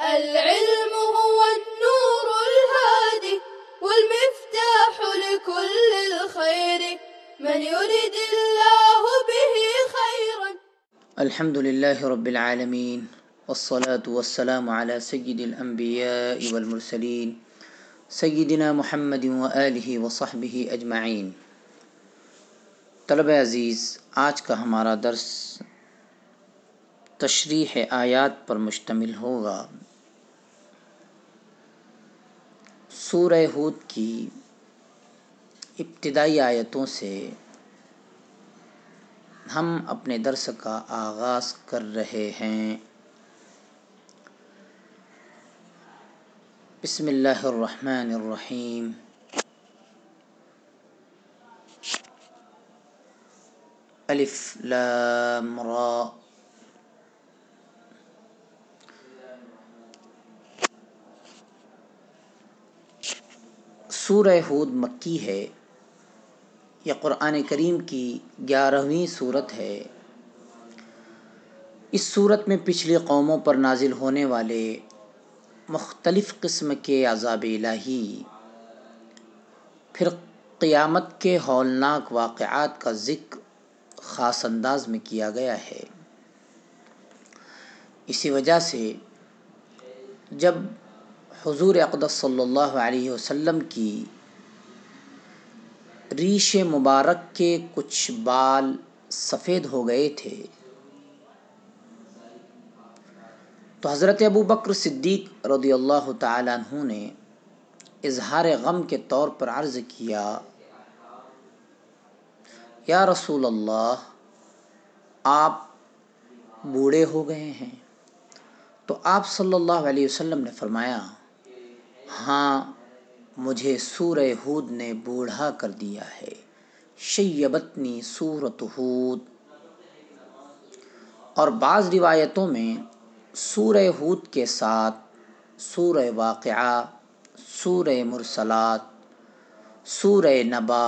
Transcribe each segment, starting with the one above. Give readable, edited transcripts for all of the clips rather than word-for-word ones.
العلم هو النور الهادي والمفتاح لكل الخير من يرد الله به خيرا. الحمد لله رب العالمين والصلاة والسلام على سيد الأنبياء والمرسلين سیدنا محمد وآلہ وصحبہ اجمعین۔ طلبہ عزیز، آج کا ہمارا درس تشریح آیات پر مشتمل ہوگا۔ سورہ ہود کی ابتدائی آیتوں سے ہم اپنے درس کا آغاز کر رہے ہیں۔ بسم اللہ الرحمن الرحیم۔ الف لام را۔ سورہ ہود مکی ہے، یہ قرآن کریم کی 11ویں سورت ہے۔ اس سورت میں پچھلی قوموں پر نازل ہونے والے مختلف قسم کے عذاب الہی، پھر قیامت کے ہولناک واقعات کا ذکر خاص انداز میں کیا گیا ہے۔ اسی وجہ سے جب حضور اقدس صلی اللہ علیہ وسلم کی ریش مبارک کے کچھ بال سفید ہو گئے تھے تو حضرت ابوبکر صدیق رضی اللہ تعالیٰ عنہ نے اظہار غم کے طور پر عرض کیا، یا رسول اللہ، آپ بوڑھے ہو گئے ہیں؟ تو آپ صلی اللہ علیہ وسلم نے فرمایا، ہاں، مجھے سورہ ہود نے بوڑھا کر دیا ہے۔ شیبتنی سورۃ ہود۔ اور بعض روایتوں میں سورہ ہود کے ساتھ سورہ واقعہ، سورہ مرسلات، سورہ نبا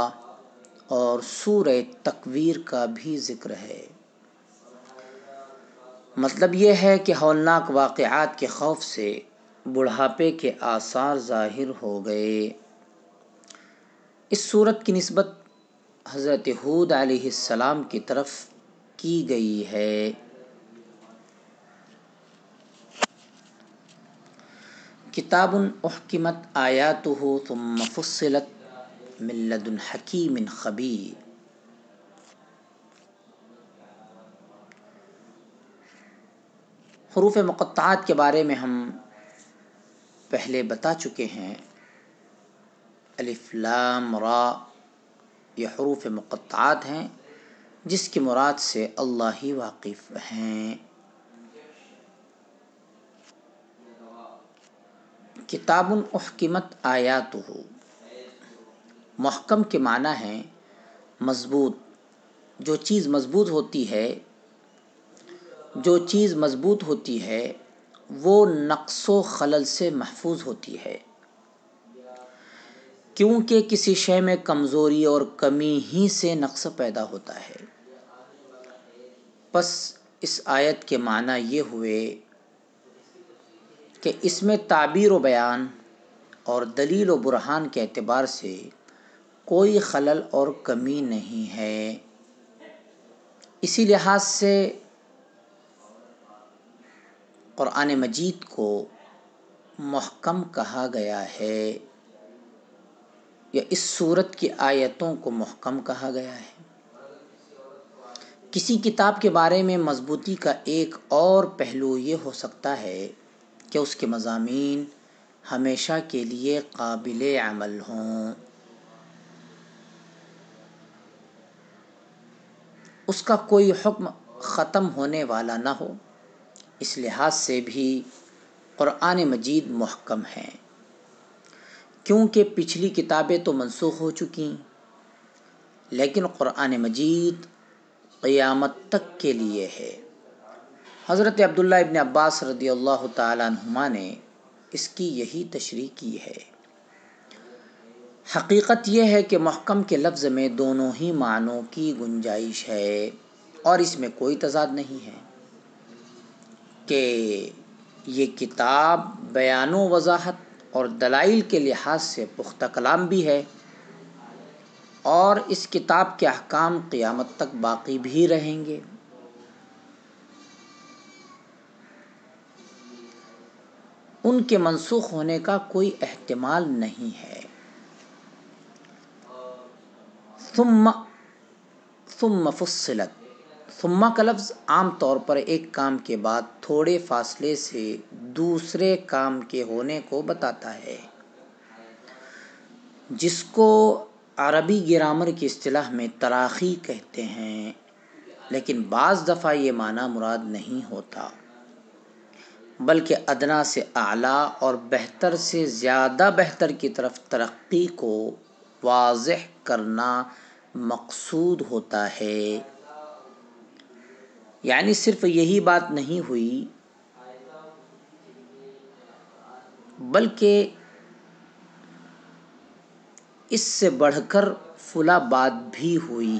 اور سورہ تکویر کا بھی ذکر ہے۔ مطلب یہ ہے کہ ہولناک واقعات کے خوف سے بڑھاپے کے آثار ظاہر ہو گئے۔ اس سورت کی نسبت حضرت ہود علیہ السلام کی طرف کی گئی ہے۔ کتاب احکمت آیاتہ ثم فصلت من لدن حکیم خبیر۔ حروف مقطعات کے بارے میں ہم پہلے بتا چکے ہیں۔ الف لام را یہ حروف مقطعات ہیں جس کی مراد سے اللہ ہی واقف ہیں۔ کتاب احکمت آیاتہ، محکم کے معنی ہیں مضبوط۔ جو چیز مضبوط ہوتی ہے وہ نقص و خلل سے محفوظ ہوتی ہے، کیونکہ کسی شے میں کمزوری اور کمی ہی سے نقص پیدا ہوتا ہے۔ پس اس آیت کے معنی یہ ہوئے کہ اس میں تعبیر و بیان اور دلیل و برہان کے اعتبار سے کوئی خلل اور کمی نہیں ہے۔ اسی لحاظ سے قرآن مجید کو محکم کہا گیا ہے، یا اس سورت کی آیتوں کو محکم کہا گیا ہے۔ کسی کتاب کے بارے میں مضبوطی کا ایک اور پہلو یہ ہو سکتا ہے کہ اس کے مضامین ہمیشہ کے لیے قابل عمل ہوں، اس کا کوئی حکم ختم ہونے والا نہ ہو۔ اس لحاظ سے بھی قرآن مجید محکم ہے، کیونکہ پچھلی کتابیں تو منسوخ ہو چکی، لیکن قرآن مجید قیامت تک کے لیے ہے۔ حضرت عبداللہ ابن عباس رضی اللہ تعالیٰ عنہما نے اس کی یہی تشریح کی ہے۔ حقیقت یہ ہے کہ محکم کے لفظ میں دونوں ہی معنوں کی گنجائش ہے، اور اس میں کوئی تضاد نہیں ہے کہ یہ کتاب بیان و وضاحت اور دلائل کے لحاظ سے پختہ کلام بھی ہے، اور اس کتاب کے احکام قیامت تک باقی بھی رہیں گے۔ ان کے منسوخ ہونے کا کوئی احتمال نہیں ہے۔ ثم فصلت، ثم کا لفظ عام طور پر ایک کام کے بعد تھوڑے فاصلے سے دوسرے کام کے ہونے کو بتاتا ہے، جس کو عربی گرامر کی اصطلاح میں تراخی کہتے ہیں، لیکن بعض دفعہ یہ معنی مراد نہیں ہوتا، بلکہ ادنا سے اعلیٰ اور بہتر سے زیادہ بہتر کی طرف ترقی کو واضح کرنا مقصود ہوتا ہے۔ یعنی صرف یہی بات نہیں ہوئی، بلکہ اس سے بڑھ کر فلاں بات بھی ہوئی۔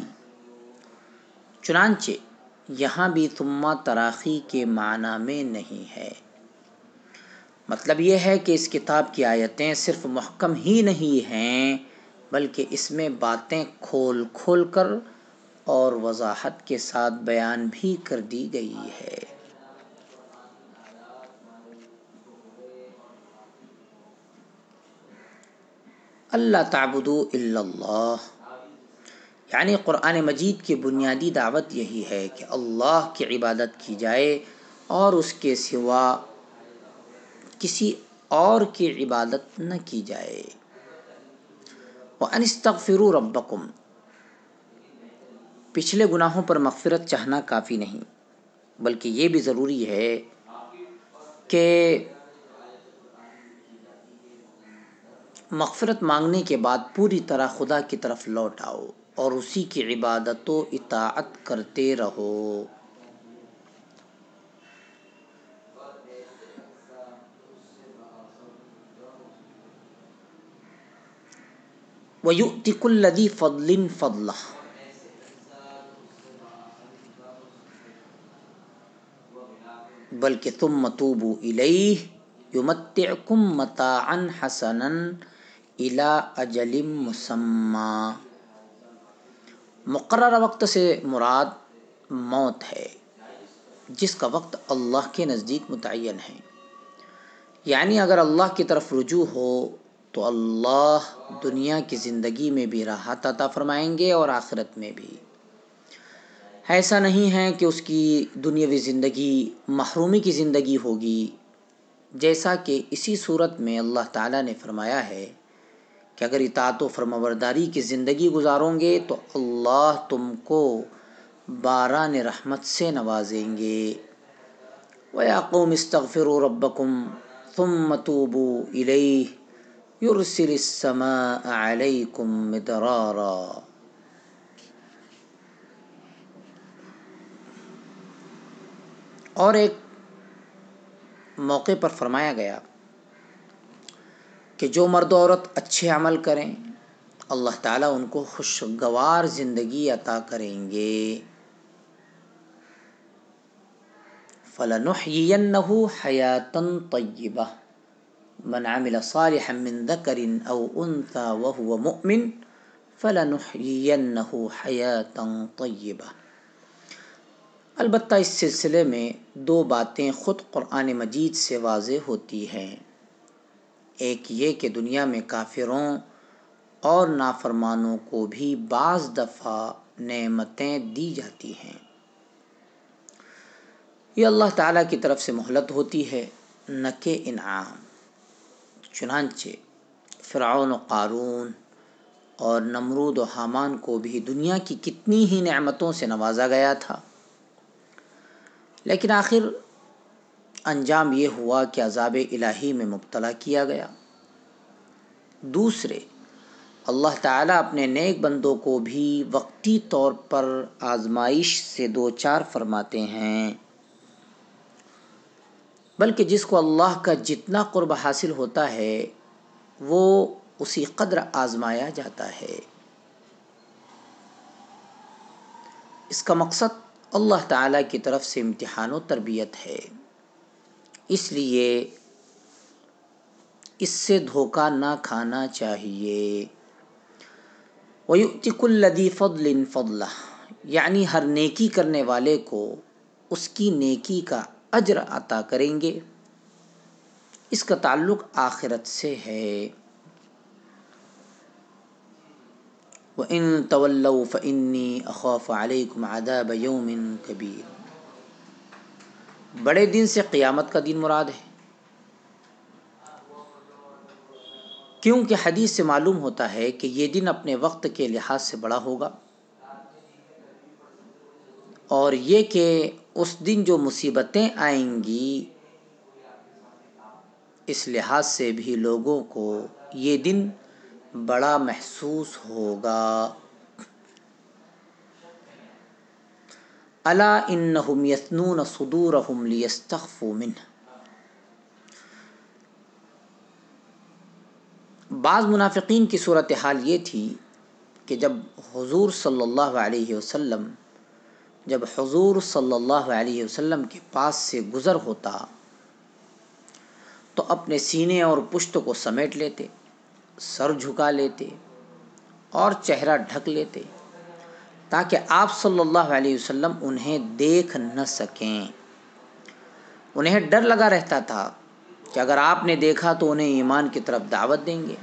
چنانچہ یہاں بھی ثم تراخی کے معنی میں نہیں ہے۔ مطلب یہ ہے کہ اس کتاب کی آیتیں صرف محکم ہی نہیں ہیں، بلکہ اس میں باتیں کھول کھول کر اور وضاحت کے ساتھ بیان بھی کر دی گئی ہے۔ اللہ تعبدوا الا اللہ، یعنی قرآن مجید کی بنیادی دعوت یہی ہے کہ اللہ کی عبادت کی جائے اور اس کے سوا کسی اور کی عبادت نہ کی جائے۔ وَأَنِ اسْتَغْفِرُوا رَبَّكُمْ، پچھلے گناہوں پر مغفرت چاہنا کافی نہیں، بلکہ یہ بھی ضروری ہے کہ مغفرت مانگنے کے بعد پوری طرح خدا کی طرف لوٹ آؤ اور اسی کی عبادت و اطاعت کرتے رہو۔ وَيُؤْتِ كُلَّ ذِي فَضْلٍ فَضْلَهُ، بلکہ ثُمَّ تُوبُوا إِلَيْهِ يُمَتِّعْكُم مَّتَاعًا حَسَنًا إِلَىٰ أَجَلٍ مُّسَمًّى، مقررہ وقت سے مراد موت ہے، جس کا وقت اللہ کے نزدیک متعین ہے۔ یعنی اگر اللہ کی طرف رجوع ہو تو اللہ دنیا کی زندگی میں بھی راحت عطا فرمائیں گے اور آخرت میں بھی۔ ایسا نہیں ہے کہ اس کی دنیاوی زندگی محرومی کی زندگی ہوگی، جیسا کہ اسی صورت میں اللہ تعالیٰ نے فرمایا ہے کہ اگر اطاعت و فرمانبرداری کی زندگی گزارو گے تو اللہ تم کو باران رحمت سے نوازیں گے۔ وَيَا قَوْمِ اسْتَغْفِرُوا رَبَّكُمْ ثُمَّ تُوبُوا إِلَيْهِ يُرْسِلِ السَّمَاءَ عَلَيْكُمْ مِدْرَارًا، اور ایک موقع پر فرمایا گیا کہ جو مرد و عورت اچھے عمل کریں اللہ تعالیٰ ان کو خوشگوار زندگی عطا کریں گے۔ فَلَنُحْيِيَنَّهُ حَيَاةً طَيِّبَةً مَنْ عَمِلَ صَالِحًا مِّن ذَكَرٍ أَوْ أُنثَىٰ وَهُوَ مُؤْمِنٌ فَلَنُحْيِيَنَّهُ حَيَاةً طَيِّبَةً۔ البتہ اس سلسلے میں دو باتیں خود قرآن مجید سے واضح ہوتی ہیں۔ ایک یہ کہ دنیا میں کافروں اور نافرمانوں کو بھی بعض دفعہ نعمتیں دی جاتی ہیں، یہ اللہ تعالیٰ کی طرف سے مہلت ہوتی ہے، نہ کہ انعام۔ چنانچہ فرعون و قارون اور نمرود و حامان کو بھی دنیا کی کتنی ہی نعمتوں سے نوازا گیا تھا، لیکن آخر انجام یہ ہوا کہ عذاب الہی میں مبتلا کیا گیا۔ دوسرے، اللہ تعالیٰ اپنے نیک بندوں کو بھی وقتی طور پر آزمائش سے دوچار فرماتے ہیں، بلکہ جس کو اللہ کا جتنا قرب حاصل ہوتا ہے وہ اسی قدر آزمایا جاتا ہے۔ اس کا مقصد اللہ تعالیٰ کی طرف سے امتحان و تربیت ہے۔ اس لیے اس سے دھوکہ نہ کھانا چاہیے۔ وَيُؤْتِ كُلَّ ذِي فَضْلٍ فَضْلَهُ، یعنی ہر نیکی کرنے والے کو اس کی نیکی کا اجر عطا کریں گے۔ اس کا تعلق آخرت سے ہے۔ وَإِن تَوَلَّوْا فَإِنِّي أَخَافُ عَلَيْكُمْ عَذَابَ يَوْمٍ كَبِيرٍ، بڑے دن سے قیامت کا دن مراد ہے، کیونکہ حدیث سے معلوم ہوتا ہے کہ یہ دن اپنے وقت کے لحاظ سے بڑا ہوگا، اور یہ کہ اس دن جو مصیبتیں آئیں گی اس لحاظ سے بھی لوگوں کو یہ دن بڑا محسوس ہوگا۔ الا انہم یثنون صدورہم لیستخفوا منہ، بعض منافقین کی صورتحال یہ تھی کہ جب حضور صلی اللہ علیہ وسلم کے پاس سے گزر ہوتا تو اپنے سینے اور پشت کو سمیٹ لیتے، سر جھکا لیتے اور چہرہ ڈھک لیتے تاکہ آپ صلی اللہ علیہ وسلم انہیں دیکھ نہ سکیں۔ انہیں ڈر لگا رہتا تھا کہ اگر آپ نے دیکھا تو انہیں ایمان کی طرف دعوت دیں گے،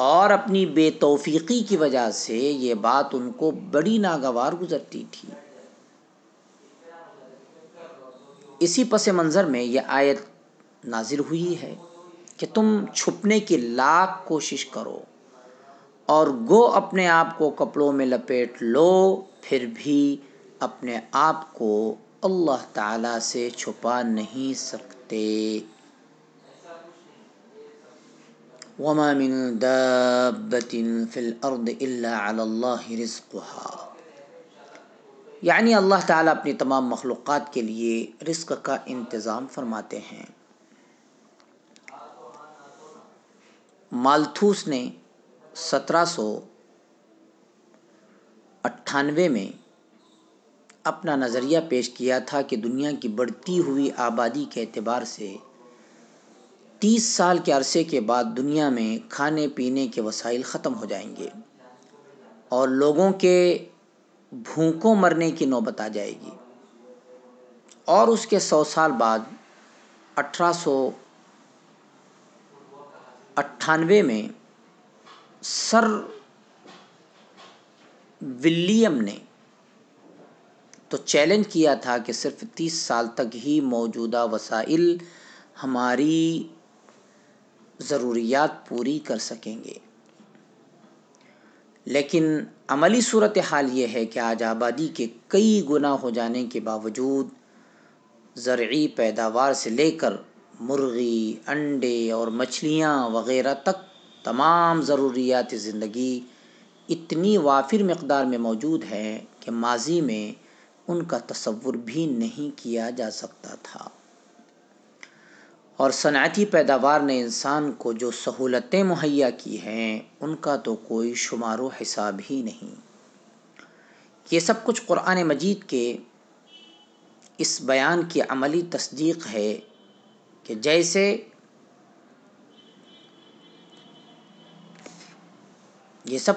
اور اپنی بے توفیقی کی وجہ سے یہ بات ان کو بڑی ناگوار گزرتی تھی۔ اسی پس منظر میں یہ آیت نازل ہوئی ہے کہ تم چھپنے کی لاکھ کوشش کرو اور گو اپنے آپ کو کپڑوں میں لپیٹ لو، پھر بھی اپنے آپ کو اللہ تعالی سے چھپا نہیں سکتے۔ وَمَا مِن دَابَّةٍ فِي الْأَرْضِ إِلَّا عَلَى اللَّهِ رِزْقُهَا، یعنی اللہ تعالیٰ اپنی تمام مخلوقات کے لیے رزق کا انتظام فرماتے ہیں۔ مالتھوس نے 1798 میں اپنا نظریہ پیش کیا تھا کہ دنیا کی بڑھتی ہوئی آبادی کے اعتبار سے 30 سال کے عرصے کے بعد دنیا میں کھانے پینے کے وسائل ختم ہو جائیں گے اور لوگوں کے بھوکوں مرنے کی نوبت آ جائے گی، اور اس کے 100 سال بعد 1898 میں سر ولیم نے تو چیلنج کیا تھا کہ صرف 30 سال تک ہی موجودہ وسائل ہماری ضروریات پوری کر سکیں گے، لیکن عملی صورتحال یہ ہے کہ آج آبادی کے کئی گنا ہو جانے کے باوجود زرعی پیداوار سے لے کر مرغی، انڈے اور مچھلیاں وغیرہ تک تمام ضروریات زندگی اتنی وافر مقدار میں موجود ہیں کہ ماضی میں ان کا تصور بھی نہیں کیا جا سکتا تھا، اور صنعتی پیداوار نے انسان کو جو سہولتیں مہیا کی ہیں ان کا تو کوئی شمار و حساب ہی نہیں۔ یہ سب کچھ قرآن مجید کے اس بیان کی عملی تصدیق ہے کہ جیسے اس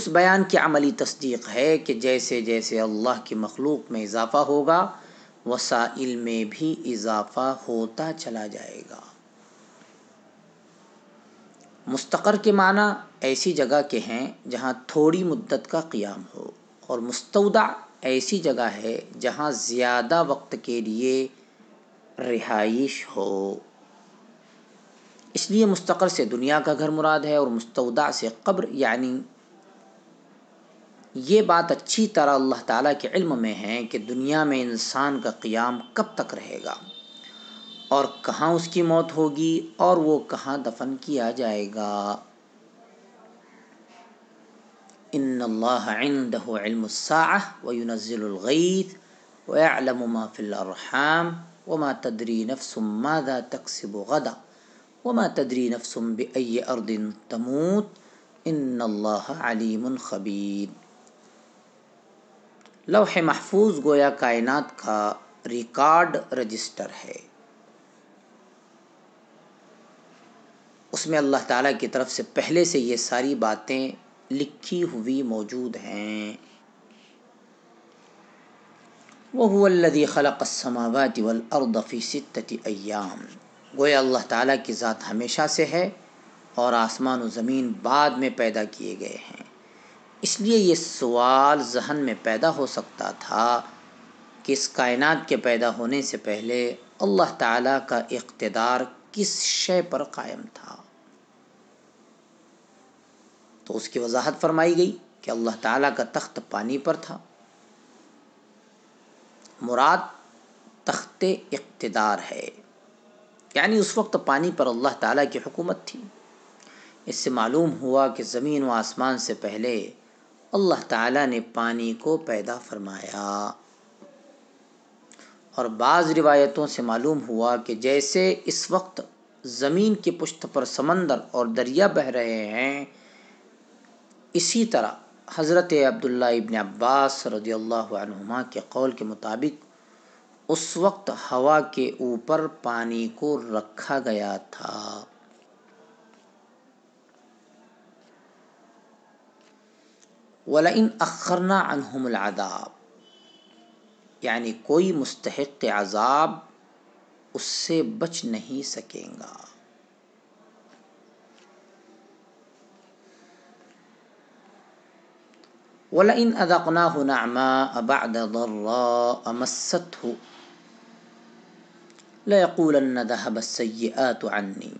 بیان کی عملی تصدیق ہے کہ جیسے جیسے اللہ کی مخلوق میں اضافہ ہوگا وسائل میں بھی اضافہ ہوتا چلا جائے گا۔ مستقر کے معنی ایسی جگہ کے ہیں جہاں تھوڑی مدت کا قیام ہو، اور مستودع ایسی جگہ ہے جہاں زیادہ وقت کے لیے رہائش ہو۔ اس لیے مستقر سے دنیا کا گھر مراد ہے اور مستودع سے قبر، یعنی یہ بات اچھی طرح اللہ تعالیٰ کے علم میں ہے کہ دنیا میں انسان کا قیام کب تک رہے گا اور کہاں اس کی موت ہوگی اور وہ کہاں دفن کیا جائے گا۔ ان اللہ عنده علم الساعة وينزل الغيث ويعلم ما في الارحام وما تدري نفس ماذا تكسب غدا وما تدري نفس بأي ارض تموت ان اللہ علیم خبیر۔ لوح محفوظ گویا کائنات کا ریکارڈ رجسٹر ہے، اس میں اللہ تعالیٰ کی طرف سے پہلے سے یہ ساری باتیں لکھی ہوئی موجود ہیں۔ وَهُوَ الَّذِي خَلَقَ السَّمَاوَاتِ وَالْأَرْضَ فِي سِتَّةِ أَيَّامٍ، گویا اللہ تعالیٰ کی ذات ہمیشہ سے ہے اور آسمان و زمین بعد میں پیدا کیے گئے ہیں۔ اس لیے یہ سوال ذہن میں پیدا ہو سکتا تھا کہ اس کائنات کے پیدا ہونے سے پہلے اللہ تعالیٰ کا اقتدار کس شے پر قائم تھا؟ تو اس کی وضاحت فرمائی گئی کہ اللہ تعالیٰ کا تخت پانی پر تھا، مراد تخت اقتدار ہے، یعنی اس وقت پانی پر اللہ تعالیٰ کی حکومت تھی۔ اس سے معلوم ہوا کہ زمین و آسمان سے پہلے اللہ تعالیٰ نے پانی کو پیدا فرمایا، اور بعض روایتوں سے معلوم ہوا کہ جیسے اس وقت زمین کی پشت پر سمندر اور دریا بہہ رہے ہیں، اسی طرح حضرت عبداللہ ابن عباس رضی اللہ عنہما کے قول کے مطابق اس وقت ہوا کے اوپر پانی کو رکھا گیا تھا۔ وَلَئِنْ أَخَّرْنَا عَنْهُمُ الْعَذَابَ، یعنی کوئی مستحق عذاب اس سے بچ نہیں سکے گا۔ وَلَئِنْ أَذَقْنَاهُ نَعْمَاءَ بَعْدَ ضَرَّاءَ مَسَّتْهُ لَيَقُولَنَّ ذَهَبَ السَّيِّئَاتُ عَنِّي،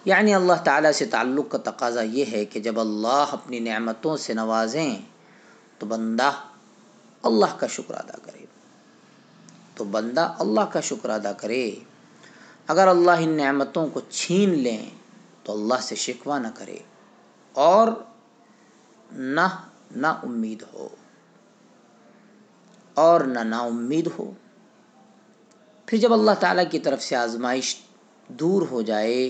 یعنی اللہ تعالیٰ سے تعلق کا تقاضا یہ ہے کہ جب اللہ اپنی نعمتوں سے نوازیں تو بندہ اللہ کا شکر ادا کرے، اگر اللہ ان نعمتوں کو چھین لیں تو اللہ سے شکوہ نہ کرے اور نہ نا امید ہو۔ پھر جب اللہ تعالیٰ کی طرف سے آزمائش دور ہو جائے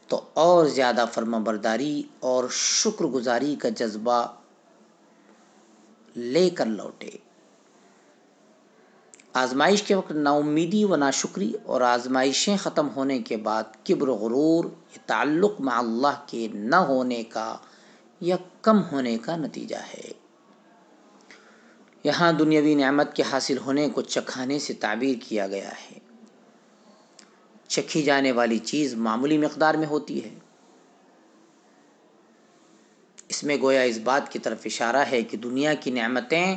تو اور زیادہ فرما برداری اور شکر گزاری کا جذبہ لے کر لوٹے۔ آزمائش کے وقت نا امیدی و ناشکری اور آزمائشیں ختم ہونے کے بعد کبر و غرور، یہ تعلق مع اللہ کے نہ ہونے کا یا کم ہونے کا نتیجہ ہے۔ یہاں دنیاوی نعمت کے حاصل ہونے کو چکھانے سے تعبیر کیا گیا ہے۔ چکھی جانے والی چیز معمولی مقدار میں ہوتی ہے، اس میں گویا اس بات کی طرف اشارہ ہے کہ دنیا کی نعمتیں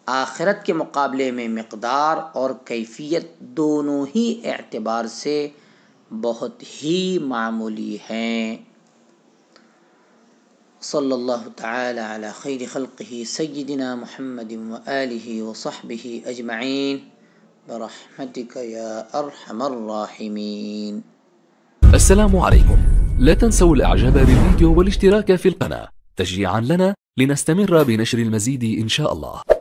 آخرت کے مقابلے میں مقدار اور کیفیت دونوں ہی اعتبار سے بہت ہی معمولی ہیں۔ صلی اللہ تعالی علی خیر خلقہ سیدنا محمد وآلہ وصحبہ اجمعین برحمتک یا ارحم الراحمین۔ السلام عليكم، لا تنسوا الاعجاب بالفيديو والاشتراك في القناة تشجيعا لنا لنستمر بنشر المزيد إن شاء الله.